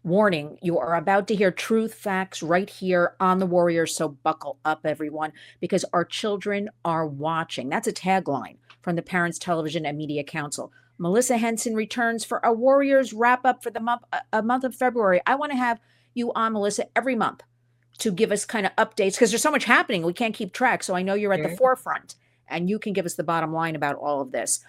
Warning, you are about to hear truth, facts right here on The Warriors. So buckle up, everyone, because our children are watching. That's a tagline from the Parents Television and Media Council. Melissa Henson returns for a Warriors wrap up for the month of February. I want to have you on, Melissa, every month to give us kind of updates because there's so much happening. We can't keep track. So I know you're at the Sure. forefront and you can give us the bottom line about all of this.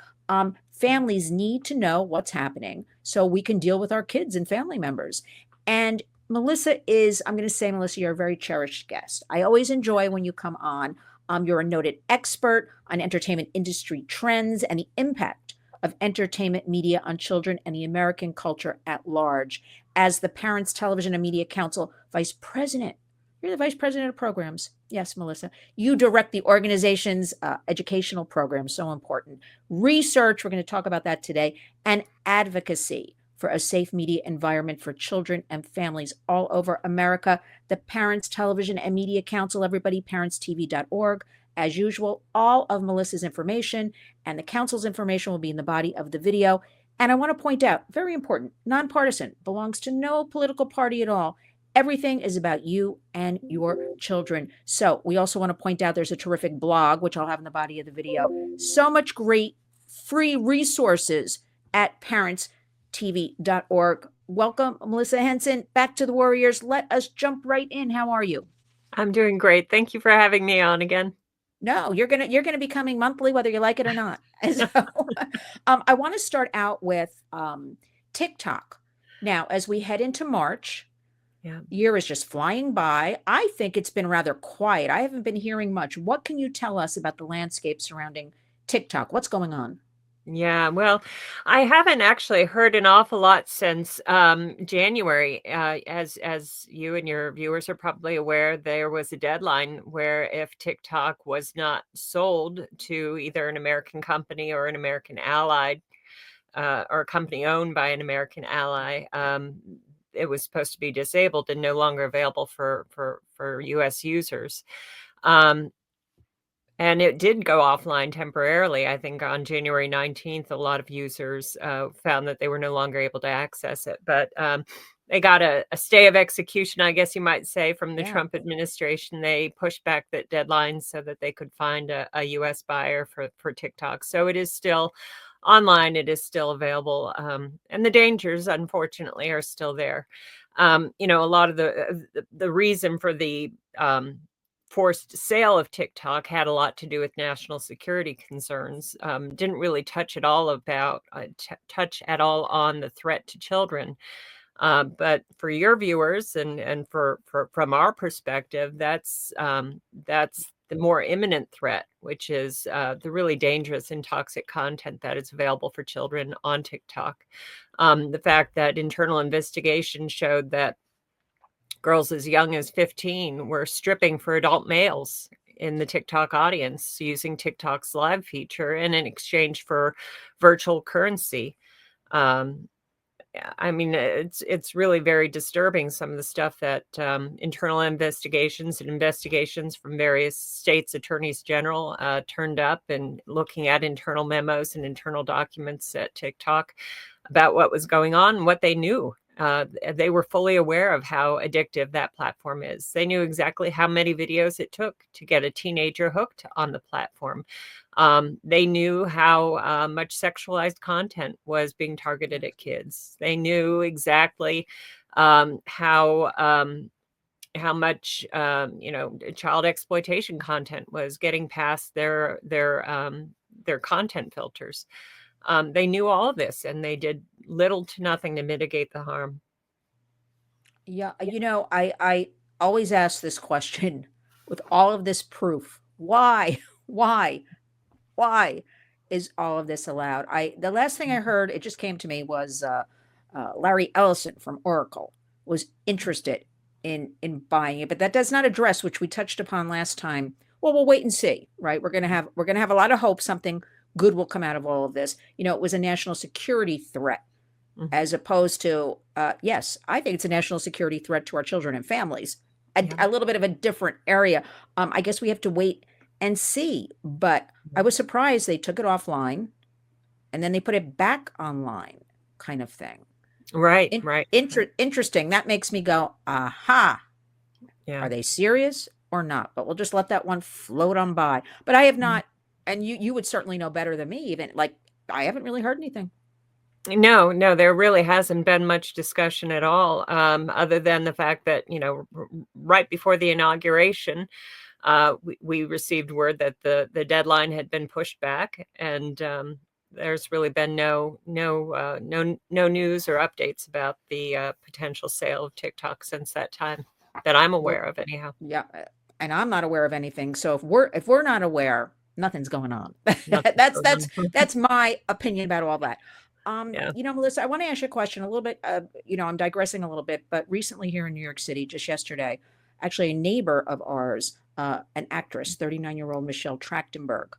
Families need to know what's happening so we can deal with our kids and family members. And Melissa is, I'm going to say, Melissa, you're a very cherished guest. I always enjoy when you come on. You're a noted expert on entertainment industry trends and the impact of entertainment media on children and the American culture at large. As the Parents Television and Media Council Vice President, you're the Vice President of Programs. Yes, Melissa. You direct the organization's educational programs, so important. Research, we're going to talk about that today, and advocacy for a safe media environment for children and families all over America. The Parents Television and Media Council, everybody, parentstv.org. As usual, all of Melissa's information and the council's information will be in the body of the video. And I want to point out, very important, nonpartisan, belongs to no political party at all. Everything is about you and your children. So we also want to point out there's a terrific blog, which I'll have in the body of the video. So much great free resources at parentstv.org. Welcome, Melissa Henson, back to the Warriors. Let us jump right in. How are you? I'm doing great. Thank you for having me on again. No, you're gonna be coming monthly, whether you like it or not. So, I want to start out with TikTok. Now, as we head into March, Yeah. year is just flying by. I think it's been rather quiet. I haven't been hearing much. What can you tell us about the landscape surrounding TikTok? What's going on? Yeah. Well, I haven't actually heard an awful lot since January. As you and your viewers are probably aware, there was a deadline where if TikTok was not sold to either an American company or an American ally, or a company owned by an American ally, it was supposed to be disabled and no longer available for U.S. users. And it did go offline temporarily. I think on January 19th, a lot of users found that they were no longer able to access it. But they got a stay of execution, I guess you might say, from the Yeah. Trump administration. They pushed back that deadline so that they could find a U.S. buyer for TikTok. So it is still online. It is still available. And the dangers, unfortunately, are still there. A lot of the reason for the forced sale of TikTok had a lot to do with national security concerns. Didn't really touch at all on the threat to children. But for your viewers and from our perspective, that's the more imminent threat, which is the really dangerous and toxic content that is available for children on TikTok. The fact that internal investigation showed that girls as young as 15 were stripping for adult males in the TikTok audience using TikTok's live feature and in exchange for virtual currency. I mean, it's really very disturbing, some of the stuff that internal investigations and investigations from various states' attorneys general turned up, and looking at internal memos and internal documents at TikTok about what was going on and what they knew. They were fully aware of how addictive that platform is. They knew exactly how many videos it took to get a teenager hooked on the platform. They knew how much sexualized content was being targeted at kids. They knew exactly how much child exploitation content was getting past their content filters. They knew all of this, and they did little to nothing to mitigate the harm. Yeah, I always ask this question with all of this proof. Why? Why? Why is all of this allowed? The last thing I heard, it just came to me, was Larry Ellison from Oracle was interested in buying it, but that does not address, which we touched upon last time. Well, we'll wait and see, right? We're gonna have a lot of hope something good will come out of all of this. It was a national security threat as opposed to, yes, I think it's a national security threat to our children and families. A little bit of a different area. I guess we have to wait and see. But I was surprised they took it offline and then they put it back online, kind of thing. Right, right. Interesting. That makes me go, aha. Yeah. Are they serious or not? But we'll just let that one float on by. But I have Mm. not, and you would certainly know better than me, even like I haven't really heard anything. No, no, there really hasn't been much discussion at all, other than the fact that, right before the inauguration, we received word that the deadline had been pushed back, and there's really been no news or updates about the potential sale of TikTok since that time that I'm aware Well, of, anyhow. yeah, and I'm not aware of anything. So if we're not aware, nothing's going on. Nothing's that's going that's on. that's my opinion about all that. Yeah. Melissa, I want to ask you a question a little bit. I'm digressing a little bit, but recently here in New York City, just yesterday, actually a neighbor of ours, an actress, 39-year-old Michelle Trachtenberg,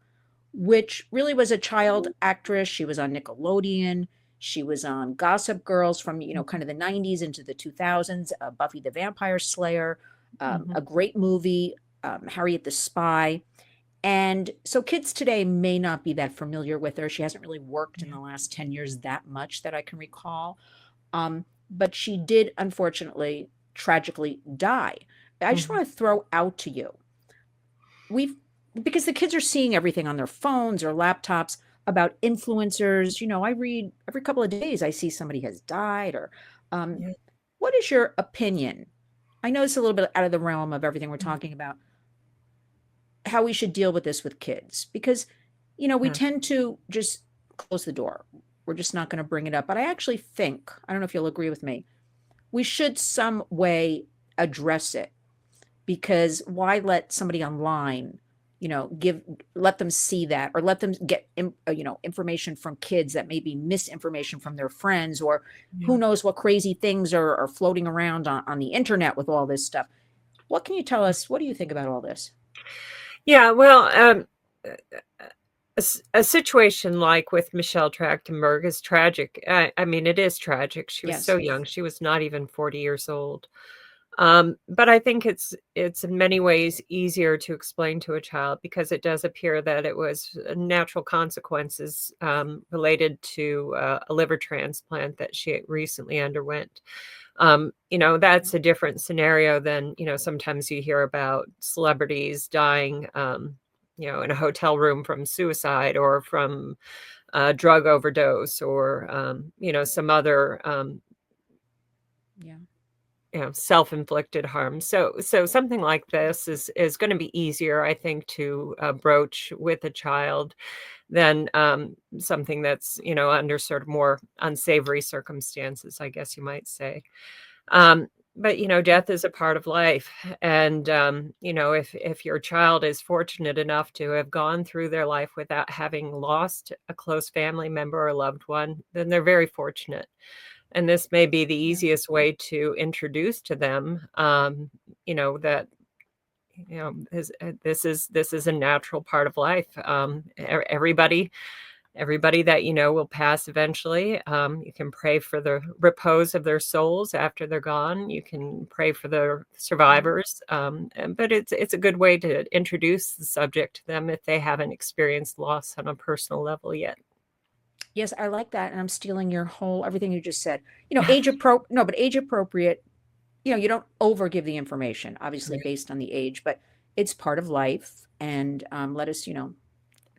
which really was a child actress. She was on Nickelodeon. She was on Gossip Girls from, kind of the 90s into the 2000s, Buffy the Vampire Slayer, Mhm. a great movie, Harriet the Spy. And so kids today may not be that familiar with her. She hasn't really worked in Yeah. the last 10 years that much that I can recall. But she did, unfortunately, tragically die. I just Mhm. want to throw out to you, we've because the kids are seeing everything on their phones or laptops about influencers. I read every couple of days, I see somebody has died or um, Yeah. what is your opinion? I know it's a little bit out of the realm of everything we're Mhm. talking about, how we should deal with this with kids, because we Yeah. tend to just close the door. We're just not going to bring it up, but I actually think, I don't know if you'll agree with me, we should some way address it, because why let somebody online, give let them see that, or let them get information from kids that may be misinformation from their friends, or Yeah. who knows what crazy things are floating around on the internet with all this stuff. What can you tell us? What do you think about all this? Yeah, well, a situation like with Michelle Trachtenberg is tragic. I mean, it is tragic. She was so Yes. young. She was not even 40 years old. But I think it's in many ways easier to explain to a child because it does appear that it was natural consequences related to a liver transplant that she recently underwent. That's a different scenario than, sometimes you hear about celebrities dying, in a hotel room from suicide or from drug overdose or, some other, Yeah. self-inflicted harm. So something like this is going to be easier, I think, to broach with a child than something that's, under sort of more unsavory circumstances, I guess you might say. But death is a part of life, and if your child is fortunate enough to have gone through their life without having lost a close family member or loved one, then they're very fortunate. And this may be the Yeah. easiest way to introduce to them, that this is a natural part of life. Everybody that will pass eventually. You can pray for the repose of their souls after they're gone. You can pray for the Yeah. survivors, but it's a good way to introduce the subject to them if they haven't experienced loss on a personal level yet. Yes, I like that. And I'm stealing your whole everything you just said. No, but age appropriate. You don't over give the information, obviously Right. based on the age, but it's part of life. And let us,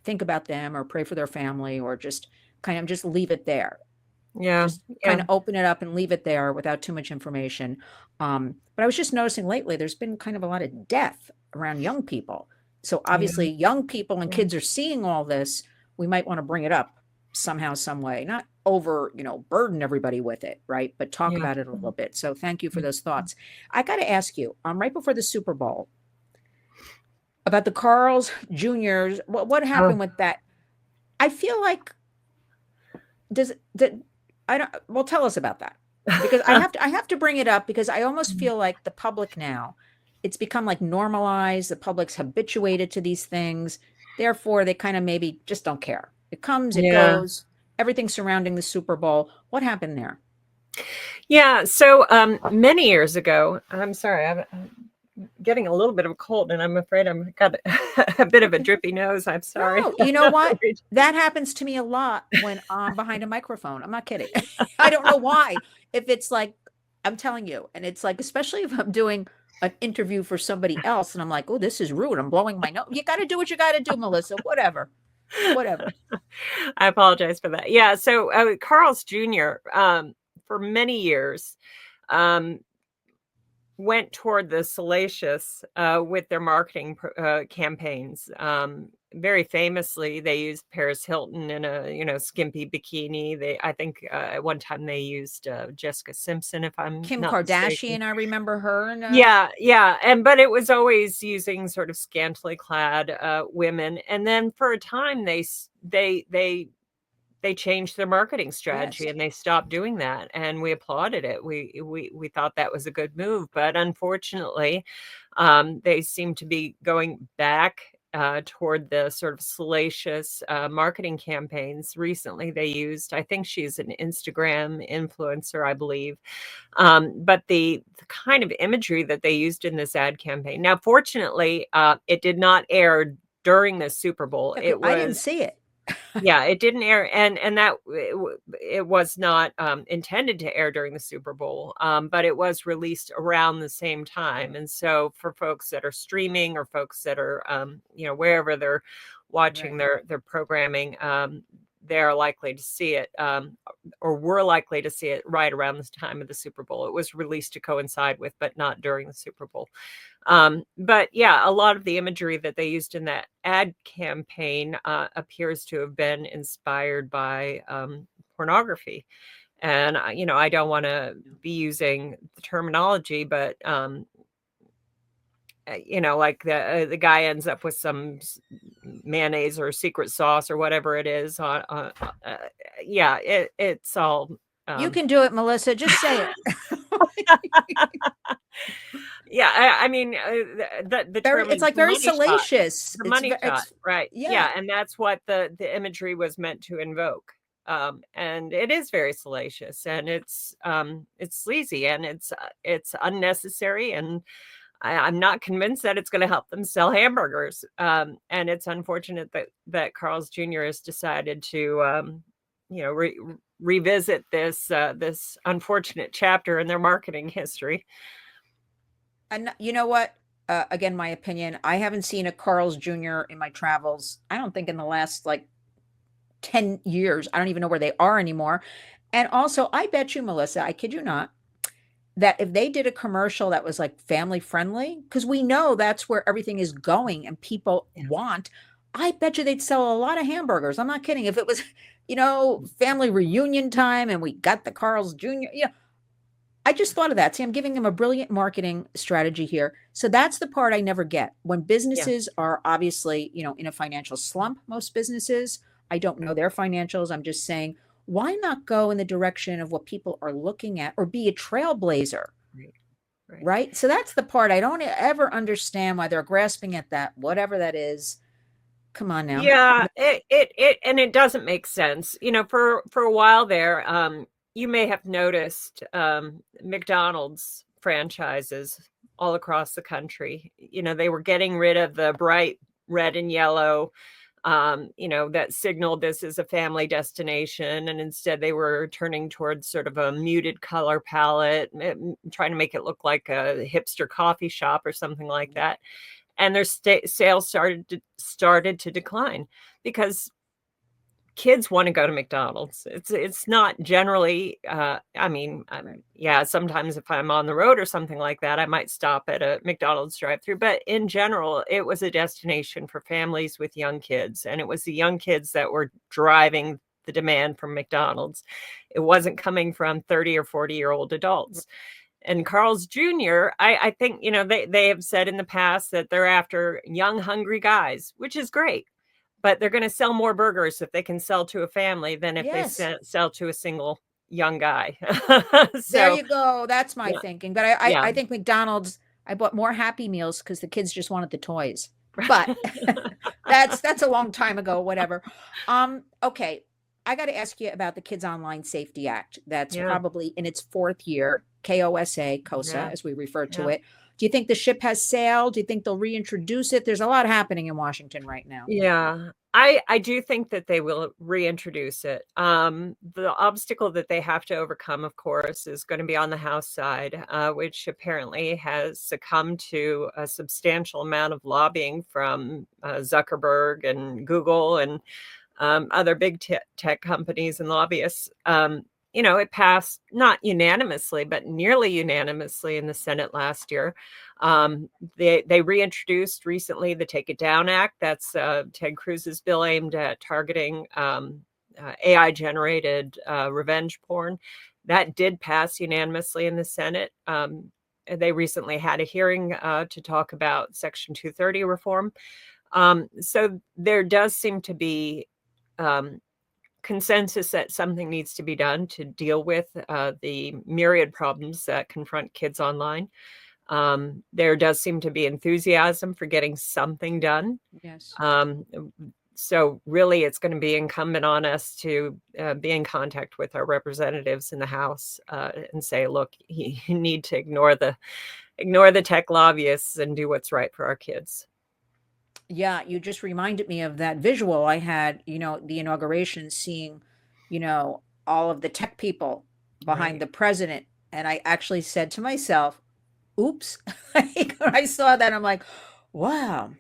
think about them or pray for their family, or just kind of just leave it there. Yeah, Just kind yeah, of open it up and leave it there without too much information. But I was just noticing lately there's been kind of a lot of death around young people. So yeah, obviously young people and yeah, kids are seeing all this. We might want to bring it up somehow, some way, not over, burden everybody with it, right? But talk yeah. about it a little bit. So thank you for Mhm. those thoughts. I got to ask you, right before the Super Bowl, about the Carl's Juniors, what Oh, happened with that? I feel like, does that I don't well, tell us about that, because I have to bring it up, because I almost feel like the public now, it's become like normalized. The public's habituated to these things. Therefore, they kind of maybe just don't care. It comes, it yeah. goes, everything surrounding the Super Bowl. What happened there? Yeah, so, many years ago, I'm sorry, getting a little bit of a cold, and I'm afraid I've got a bit of a drippy nose. I'm sorry. No, you know what? That happens to me a lot when I'm behind a microphone. I'm not kidding. I don't know why. If it's like, I'm telling you, and it's like, especially if I'm doing an interview for somebody else and I'm like, oh, this is rude. I'm blowing my nose. You got to do what you got to do, Melissa. Whatever. Whatever. I apologize for that. Yeah. So Carl's Jr. For many years um, went toward the salacious with their marketing campaigns. Very famously, they used Paris Hilton in a skimpy bikini. I think at one time they used Jessica Simpson, if I'm Kim not mistaken. Kardashian, I remember her. And, Yeah, but it was always using sort of scantily clad women. And then for a time, they changed their marketing strategy, yes. and they stopped doing that, and we applauded it. We thought that was a good move, but unfortunately, they seem to be going back toward the sort of salacious marketing campaigns. Recently, they used, I think she's an Instagram influencer, I believe, but the kind of imagery that they used in this ad campaign. Now, fortunately, it did not air during the Super Bowl. Yeah, I didn't see it. Yeah, it didn't air, and that it was not intended to air during the Super Bowl, but it was released around the same time. And so for folks that are streaming, or folks that are wherever they're watching their programming, they're likely to see it, or were likely to see it right around the time of the Super Bowl. It was released to coincide with, but not during the Super Bowl. But yeah, a lot of the imagery that they used in that ad campaign appears to have been inspired by pornography. And, I don't want to be using the terminology, but, like the guy ends up with some mayonnaise or secret sauce or whatever it is. Yeah, it's all. You can do it, Melissa. Just say it. Yeah, I mean, the term It's like very salacious. The money shot, right? Yeah. And that's what the imagery was meant to invoke. And it is very salacious, and it's sleazy, and it's unnecessary, and I'm not convinced that it's going to help them sell hamburgers. And it's unfortunate that Carl's Jr. has decided to revisit this unfortunate chapter in their marketing history. And you know what? Again, my opinion, I haven't seen a Carl's Jr. in my travels. I don't think in the last like 10 years. I don't even know where they are anymore. And also, I bet you, Melissa, I kid you not, that if they did a commercial that was like family friendly, because we know that's where everything is going and people want, I bet you they'd sell a lot of hamburgers. I'm not kidding. If it was, family reunion time and we got the Carl's Jr., I just thought of that. See, I'm giving them a brilliant marketing strategy here. So that's the part I never get. When businesses are obviously, in a financial slump, most businesses, I don't know their financials. I'm just saying, why not go in the direction of what people are looking at, or be a trailblazer? Right. So that's the part I don't ever understand, why they're grasping at that, whatever that is. Come on now. Yeah, it doesn't make sense. For a while there, you may have noticed McDonald's franchises all across the country. They were getting rid of the bright red and yellow, that signaled this is a family destination. And instead they were turning towards sort of a muted color palette, trying to make it look like a hipster coffee shop or something like that. And their sales started to decline, because kids want to go to McDonald's. It's not generally, sometimes if I'm on the road or something like that, I might stop at a McDonald's drive-through. But in general, it was a destination for families with young kids. And it was the young kids that were driving the demand from McDonald's. It wasn't coming from 30 or 40-year-old adults. And Carl's Jr., I think, they have said in the past that they're after young, hungry guys, which is great. But they're going to sell more burgers if they can sell to a family than if they sell to a single young guy. There you go. That's my thinking. But I think McDonald's, I bought more Happy Meals because the kids just wanted the toys. But that's a long time ago, whatever. Okay. I got to ask you about the Kids Online Safety Act. That's probably in its fourth year, KOSA, as we refer to it. Do you think the ship has sailed? Do you think they'll reintroduce it? There's a lot happening in Washington right now. Yeah, I do think that they will reintroduce it. The obstacle that they have to overcome, of course, is going to be on the House side, which apparently has succumbed to a substantial amount of lobbying from Zuckerberg and Google and other big tech companies and lobbyists. It passed not unanimously, but nearly unanimously in the Senate last year. They reintroduced recently the Take It Down Act. That's Ted Cruz's bill aimed at targeting AI generated revenge porn. That did pass unanimously in the Senate. They recently had a hearing to talk about Section 230 reform. So there does seem to be consensus that something needs to be done to deal with the myriad problems that confront kids online. There does seem to be enthusiasm for getting something done. Yes. So really, it's going to be incumbent on us to be in contact with our representatives in the House and say, look, you need to ignore the tech lobbyists and do what's right for our kids. Yeah, you just reminded me of that visual I had, the inauguration, seeing, all of the tech people behind Right. the president. And I actually said to myself, oops. Like, when I saw that, I'm like, wow,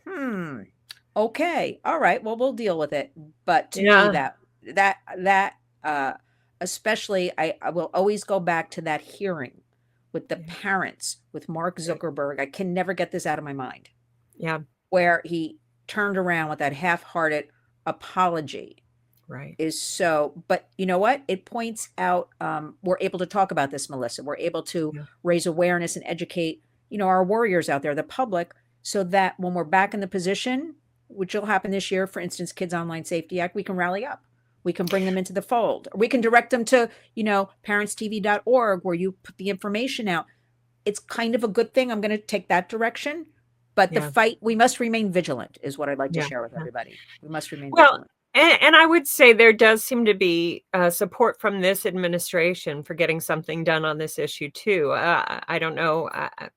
okay, all right, well, we'll deal with it. But to me, Yeah. especially, I will always go back to that hearing with the Yeah. parents, with Mark Zuckerberg. I can never get this out of my mind, Yeah. where he turned around with that half-hearted apology. Right. But you know what? It points out, we're able to talk about this, Melissa. We're able to Yeah. raise awareness and educate, our warriors out there, the public, so that when we're back in the position, which will happen this year, for instance, Kids Online Safety Act, we can rally up. We can bring them into the fold. We can direct them to, parentstv.org, where you put the information out. It's kind of a good thing. I'm going to take that direction. But the Yeah. fight, we must remain vigilant, is what I'd like to Yeah. share with everybody. We must remain Well, vigilant. and I would say there does seem to be support from this administration for getting something done on this issue too. I don't know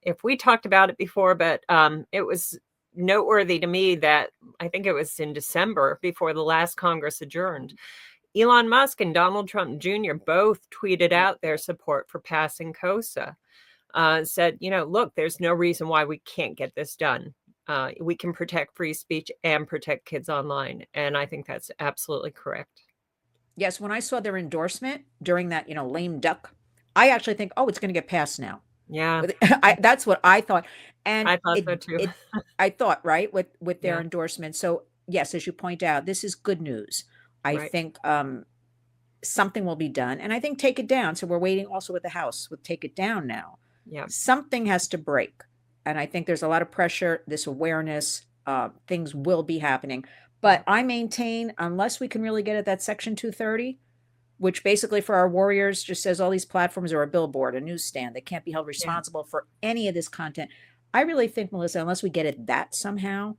if we talked about it before, but it was noteworthy to me that I think it was in December before the last Congress adjourned. Elon Musk and Donald Trump Jr. both tweeted out their support for passing COSA. Said, look, there's no reason why we can't get this done. We can protect free speech and protect kids online. And I think that's absolutely correct. Yes, when I saw their endorsement during that, lame duck, I actually think, oh, it's going to get passed now. Yeah, That's what I thought. And I thought so too. I thought, right, with their Yeah. endorsement. So yes, as you point out, this is good news. I Right. think something will be done. And I think Take It Down. So we're waiting also with the House with Take It Down now. Yeah. Something has to break. And I think there's a lot of pressure, this awareness, things will be happening. But I maintain, unless we can really get at that Section 230, which basically for our warriors just says all these platforms are a billboard, a newsstand, they can't be held responsible for any of this content. I really think, Melissa, unless we get at that somehow,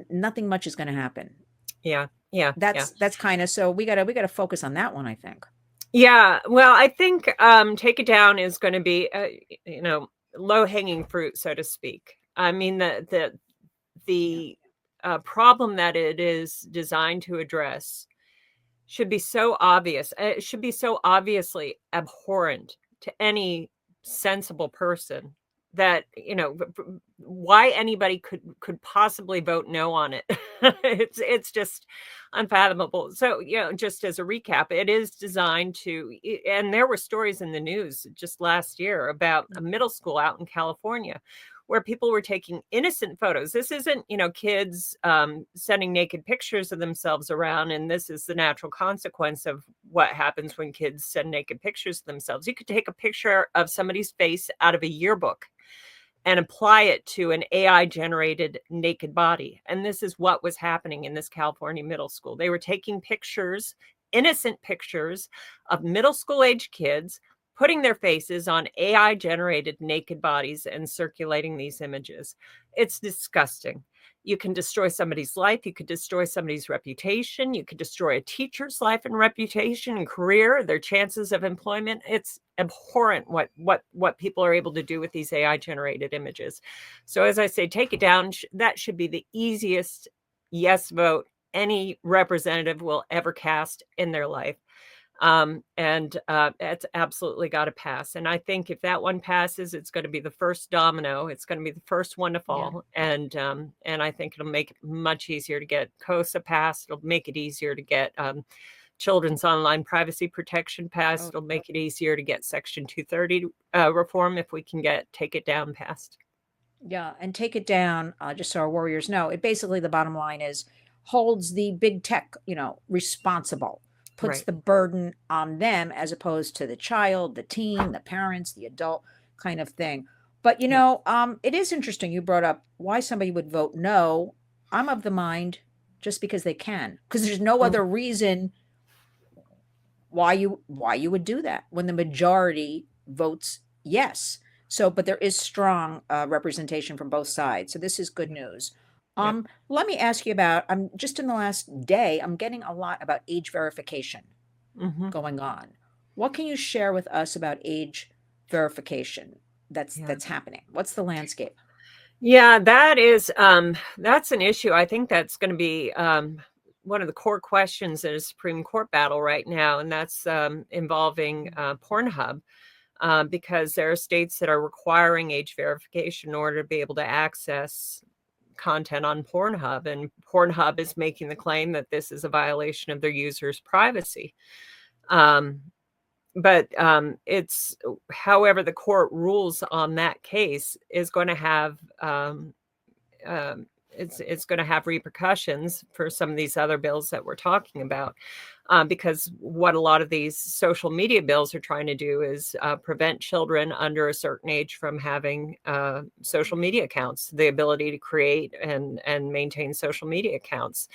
nothing much is going to happen. Yeah. Yeah. That's kind of, so we gotta focus on that one, I think. Yeah. Well, I think Take It Down is going to be, low hanging fruit, so to speak. I mean, the problem that it is designed to address should be so obvious. It should be so obviously abhorrent to any sensible person that, why anybody could possibly vote no on it. It's just unfathomable. So, just as a recap, it is designed to, and there were stories in the news just last year about a middle school out in California where people were taking innocent photos. This isn't, kids sending naked pictures of themselves around, and this is the natural consequence of what happens when kids send naked pictures of themselves. You could take a picture of somebody's face out of a yearbook and apply it to an AI-generated naked body. And this is what was happening in this California middle school. They were taking pictures, innocent pictures of middle school-age kids, putting their faces on AI-generated naked bodies and circulating these images. It's disgusting. You can destroy somebody's life. You could destroy somebody's reputation. You could destroy a teacher's life and reputation and career, their chances of employment. It's abhorrent what people are able to do with these AI generated images. So as I say, take it down. That should be the easiest yes vote any representative will ever cast in their life. It's absolutely got to pass. And I think if that one passes, it's going to be the first domino. It's going to be the first one to fall. Yeah. And I think it'll make it much easier to get COSA passed. It'll make it easier to get children's online privacy protection passed. It'll make it easier to get Section 230 reform if we can take it down passed. Yeah, and take it down, just so our warriors know. It basically, the bottom line is, holds the big tech, responsible. Puts the burden on them as opposed to the child, the teen, the parents, the adult kind of thing. But, it is interesting. You brought up why somebody would vote no. I'm of the mind just because they can, because there's no other reason why you would do that when the majority votes yes. So, but there is strong representation from both sides. So this is good news. Let me ask you about, I'm just in the last day, I'm getting a lot about age verification going on. What can you share with us about age verification that's happening? What's the landscape? Yeah, that's an issue. I think that's going to be one of the core questions in a Supreme Court battle right now, and that's involving Pornhub. Because there are states that are requiring age verification in order to be able to access content on Pornhub, and Pornhub is making the claim that this is a violation of their users' privacy. But it's, however the court rules on that case is going to have it's going to have repercussions for some of these other bills that we're talking about, because what a lot of these social media bills are trying to do is prevent children under a certain age from having social media accounts, the ability to create and maintain social media accounts.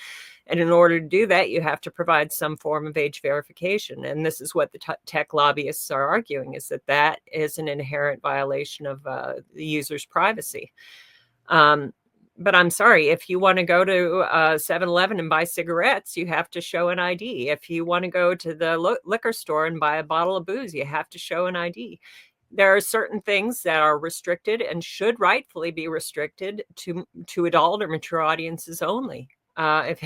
And in order to do that, you have to provide some form of age verification. And this is what the tech lobbyists are arguing, is that is an inherent violation of the user's privacy. But I'm sorry, if you want to go to 7-Eleven and buy cigarettes, you have to show an ID. If you want to go to the liquor store and buy a bottle of booze, you have to show an ID. There are certain things that are restricted and should rightfully be restricted to adult or mature audiences only. If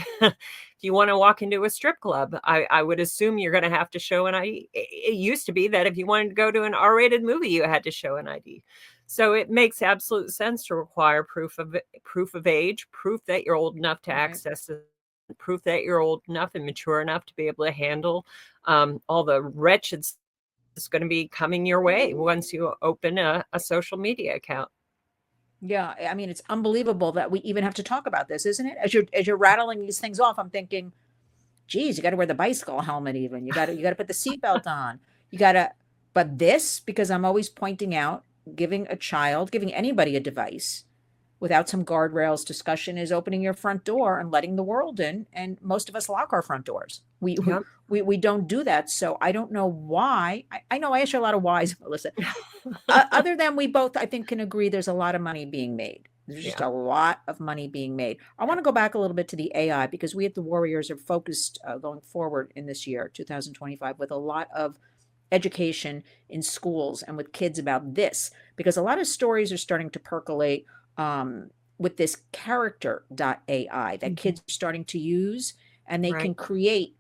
you want to walk into a strip club, I would assume you're going to have to show an ID. It used to be that if you wanted to go to an R-rated movie, you had to show an ID. So it makes absolute sense to require proof of age, proof that you're old enough to access it, proof that you're old enough and mature enough to be able to handle all the wretched that's going to be coming your way once you open a social media account. Yeah, I mean, it's unbelievable that we even have to talk about this, isn't it? As you're rattling these things off, I'm thinking, geez, you got to wear the bicycle helmet even. You got to put the seatbelt on. But this, because I'm always pointing out, giving anybody a device without some guardrails discussion is opening your front door and letting the world in. And most of us lock our front doors. We don't do that. So I don't know why. I know I ask you a lot of whys, Melissa. Other than we both, I think, can agree there's a lot of money being made. There's just a lot of money being made. I want to go back a little bit to the AI, because we at the Warriors are focused going forward in this year, 2025, with a lot of education in schools and with kids about this, because a lot of stories are starting to percolate with this character.ai that kids are starting to use, and they can create,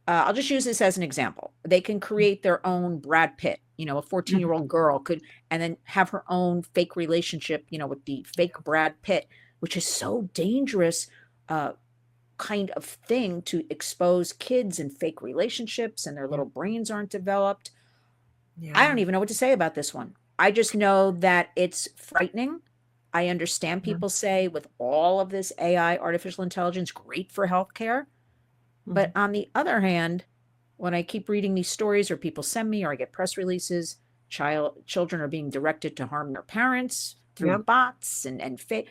I'll just use this as an example. They can create their own Brad Pitt, a 14-year-old girl could, and then have her own fake relationship, with the fake Brad Pitt, which is so dangerous kind of thing to expose kids and fake relationships, and their little brains aren't developed. I don't even know what to say about this one. I just know that it's frightening. I understand people say with all of this AI, artificial intelligence, great for healthcare. But on the other hand, when I keep reading these stories, or people send me, or I get press releases, children are being directed to harm their parents through bots and fake.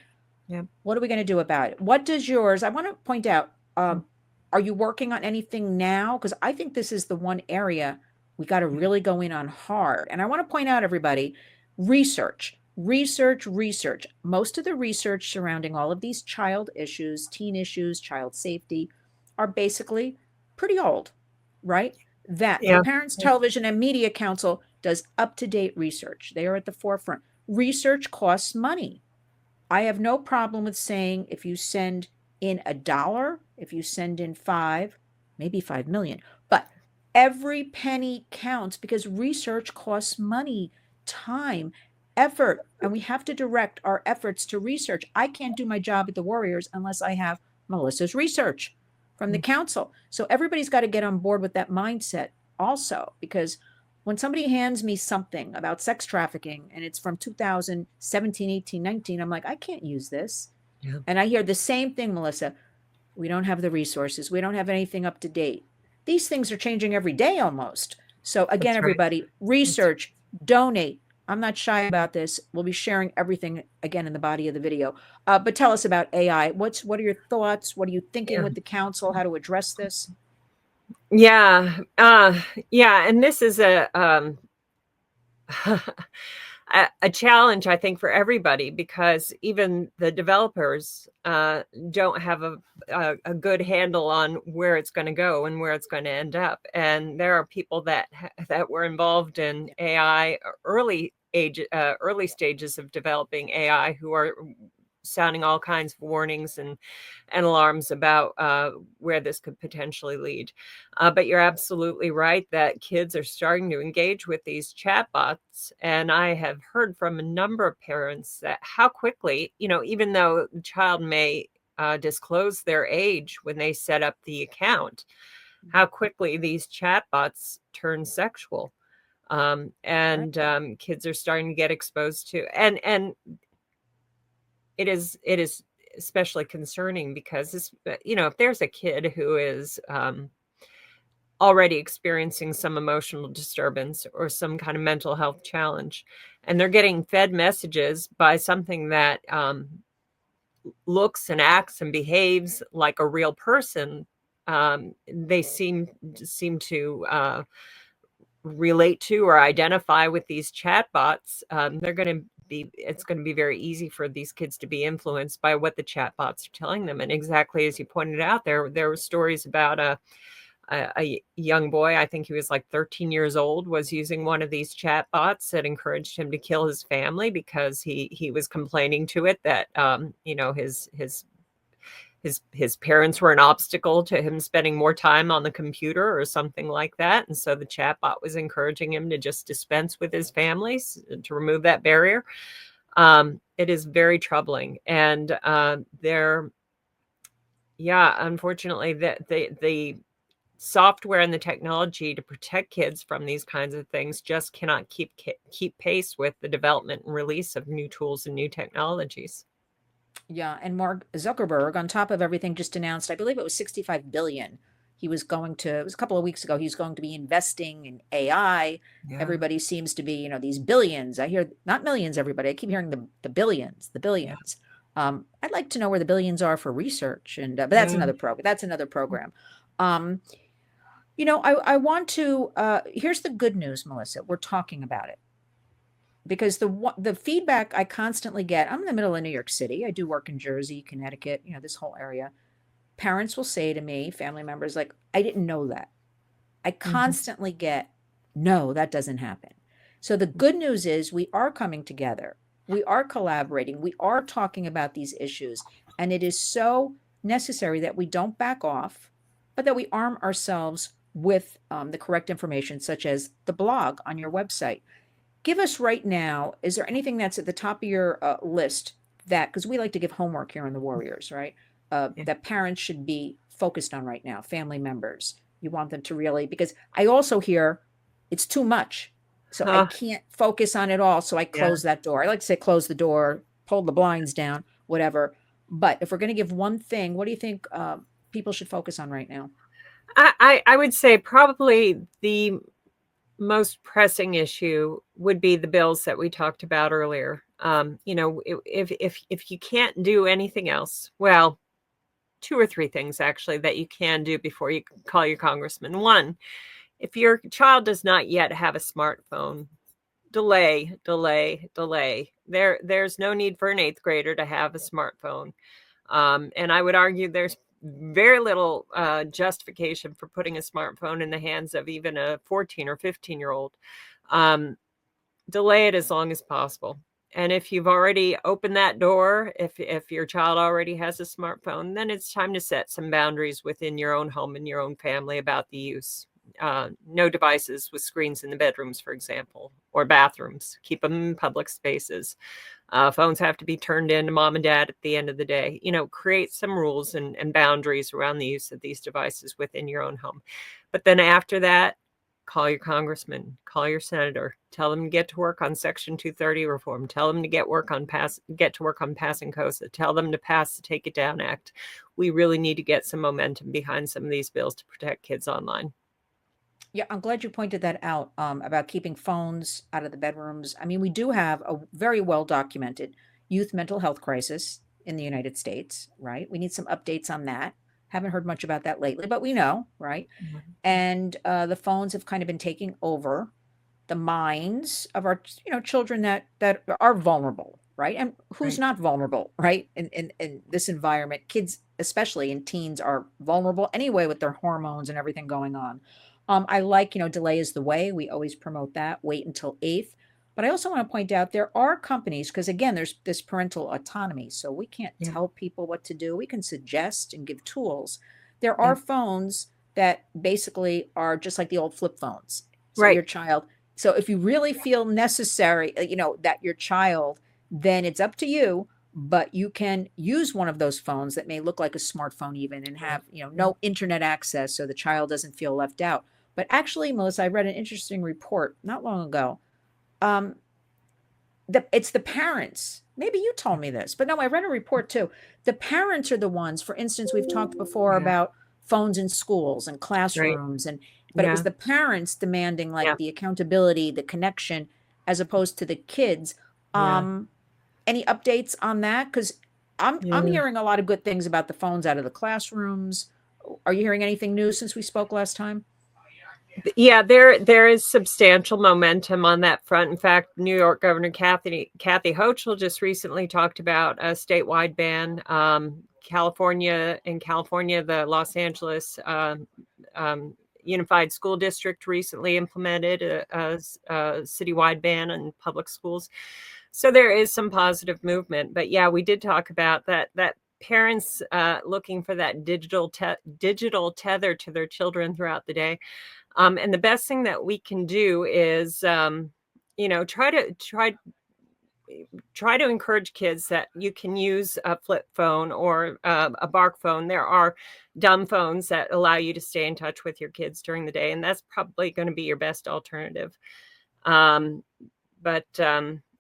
What are we going to do about it? What does yours, I want to point out, are you working on anything now? Because I think this is the one area we got to really go in on hard. And I want to point out, everybody, research. Research, research. Most of the research surrounding all of these child issues, teen issues, child safety are basically pretty old, right? That the Yeah. Parents Television and Media Council does up-to-date research. They are at the forefront. Research costs money. I have no problem with saying if you send in $1, if you send in five, maybe 5 million, but every penny counts because research costs money, time, effort, and we have to direct our efforts to research. I can't do my job at the Warriors unless I have Melissa's research from the council. So everybody's got to get on board with that mindset also, because when somebody hands me something about sex trafficking and it's from 2017, 18, 19, I'm like, I can't use this. Yeah. And I hear the same thing, Melissa. We don't have the resources. We don't have anything up to date. These things are changing every day almost. So again, That's right. everybody, research, donate. I'm not shy about this. We'll be sharing everything again in the body of the video. But tell us about AI. What are your thoughts? What are you thinking Yeah. with the council? How to address this? Yeah. Yeah. And this is a a challenge, I think, for everybody, because even the developers don't have a good handle on where it's going to go and where it's going to end up. And there are people that were involved in AI early stages of developing AI who are sounding all kinds of warnings and alarms about where this could potentially lead. But you're absolutely right that kids are starting to engage with these chatbots. And I have heard from a number of parents that how quickly, even though the child may disclose their age when they set up the account, how quickly these chatbots turn sexual. Kids are starting to get exposed to, and it is especially concerning because if there's a kid who is already experiencing some emotional disturbance or some kind of mental health challenge, and they're getting fed messages by something that looks and acts and behaves like a real person, they seem to relate to or identify with these chatbots. It's going to be very easy for these kids to be influenced by what the chatbots are telling them. And exactly as you pointed out, there were stories about a young boy, I think he was like 13 years old, was using one of these chatbots that encouraged him to kill his family because he was complaining to it that his parents were an obstacle to him spending more time on the computer or something like that. And so the chatbot was encouraging him to just dispense with his families to remove that barrier. It is very troubling. And unfortunately, the software and the technology to protect kids from these kinds of things just cannot keep pace with the development and release of new tools and new technologies. Yeah, and Mark Zuckerberg, on top of everything, just announced, I believe it was 65 billion. It was a couple of weeks ago, he's going to be investing in AI. Yeah. Everybody seems to be, these billions. I hear not millions, everybody. I keep hearing the billions, the billions. Yeah. I'd like to know where the billions are for research, and but that's another program. That's another program. I want to. Here's the good news, Melissa. We're talking about it because the feedback I constantly get. I'm in the middle of New York City. I do work in Jersey, Connecticut. This whole area. Parents will say to me, family members, like, I didn't know that. I constantly get, no, that doesn't happen. So the good news is we are coming together. We are collaborating. We are talking about these issues. And it is so necessary that we don't back off, but that we arm ourselves with the correct information, such as the blog on your website. Give us right now, is there anything that's at the top of your list that, because we like to give homework here on the Warriors, right? That parents should be focused on right now, family members. You want them to really, because I also hear it's too much. So I can't focus on it all. So I close that door. I like to say close the door, pull the blinds down, whatever. But if we're going to give one thing, what do you think people should focus on right now? I would say probably the most pressing issue would be the bills that we talked about earlier. If you can't do anything else, well, 2 or 3 things actually that you can do before you call your congressman. One, if your child does not yet have a smartphone, delay, delay, delay. There's no need for an 8th grader to have a smartphone. And I would argue there's very little justification for putting a smartphone in the hands of even a 14 or 15-year-old. Delay it as long as possible. And if you've already opened that door, if your child already has a smartphone, then it's time to set some boundaries within your own home and your own family about the use. No devices with screens in the bedrooms, for example, or bathrooms. Keep them in public spaces. Phones have to be turned in to mom and dad at the end of the day. Create some rules and boundaries around the use of these devices within your own home. But then after that, call your congressman, call your senator, tell them to get to work on Section 230 reform, tell them to get to work on passing COSA, tell them to pass the Take It Down Act. We really need to get some momentum behind some of these bills to protect kids online. Yeah, I'm glad you pointed that out about keeping phones out of the bedrooms. I mean, we do have a very well documented youth mental health crisis in the United States, right? We need some updates on that. Haven't heard much about that lately, but we know, right? Mm-hmm. And the phones have kind of been taking over the minds of our, children that are vulnerable, right? And who's Right. not vulnerable, right? In this environment, kids, especially and teens, are vulnerable anyway with their hormones and everything going on. I like, delay is the way. We always promote that. Wait until 8th. But I also want to point out there are companies, because again, there's this parental autonomy. So we can't Yeah. tell people what to do. We can suggest and give tools. There Yeah. are phones that basically are just like the old flip phones. So Right. your child, so if you really feel necessary, that your child, then it's up to you. But you can use one of those phones that may look like a smartphone even and have, no internet access so the child doesn't feel left out. But actually, Melissa, I read an interesting report not long ago. Um, it's the parents. Maybe you told me this, but no, I read a report too. The parents are the ones, for instance, we've talked before Yeah. about phones in schools and Right. classrooms, but it was Yeah. the parents demanding like Yeah. the accountability, the connection, as opposed to the kids. Yeah. Um, any updates on that? Because I'm Yeah. hearing a lot of good things about the phones out of the classrooms. Are you hearing anything new since we spoke last time? Yeah, there is substantial momentum on that front. In fact, New York Governor Kathy Hochul just recently talked about a statewide ban. California, the Los Angeles Unified School District recently implemented a citywide ban on public schools. So there is some positive movement. But yeah, we did talk about that parents looking for that digital tether to their children throughout the day. And the best thing that we can do is, try to encourage kids that you can use a flip phone or a bark phone. There are dumb phones that allow you to stay in touch with your kids during the day, and that's probably going to be your best alternative. But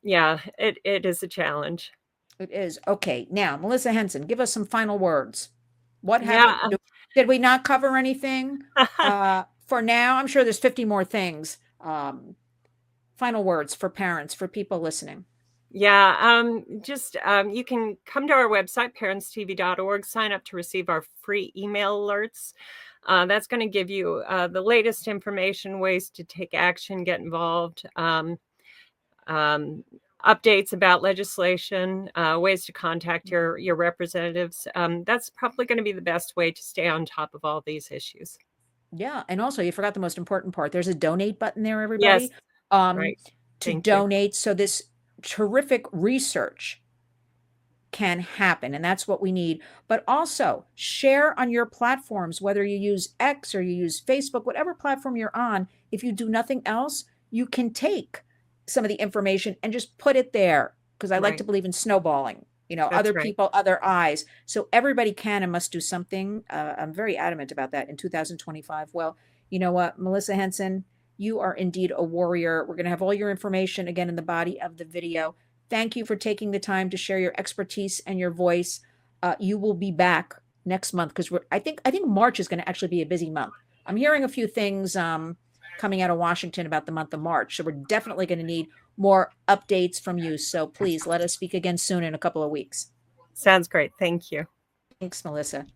yeah, it is a challenge. It is. Okay. Now, Melissa Henson, give us some final words. What Yeah. haven't, did we not cover anything? For now, I'm sure there's 50 more things. Final words for parents, for people listening. Yeah, you can come to our website, parentstv.org, sign up to receive our free email alerts. That's going to give you the latest information, ways to take action, get involved, updates about legislation, ways to contact your representatives. That's probably going to be the best way to stay on top of all these issues. Yeah. And also, you forgot the most important part. There's a donate button there, Yes, everybody, right. to Thank you. donate so this terrific research can happen. And that's what we need. But also share on your platforms, whether you use X or you use Facebook, whatever platform you're on. If you do nothing else, you can take some of the information and just put it there. Because I like to Right. believe in snowballing, That's other right. people, other eyes. So everybody can and must do something. I'm very adamant about that in 2025. Well, you know what, Melissa Henson, you are indeed a warrior. We're going to have all your information again in the body of the video. Thank you for taking the time to share your expertise and your voice. You will be back next month because I think March is going to actually be a busy month. I'm hearing a few things coming out of Washington about the month of March, so we're definitely going to need more updates from you. So please let us speak again soon in a couple of weeks. Sounds great. Thank you. Thanks, Melissa.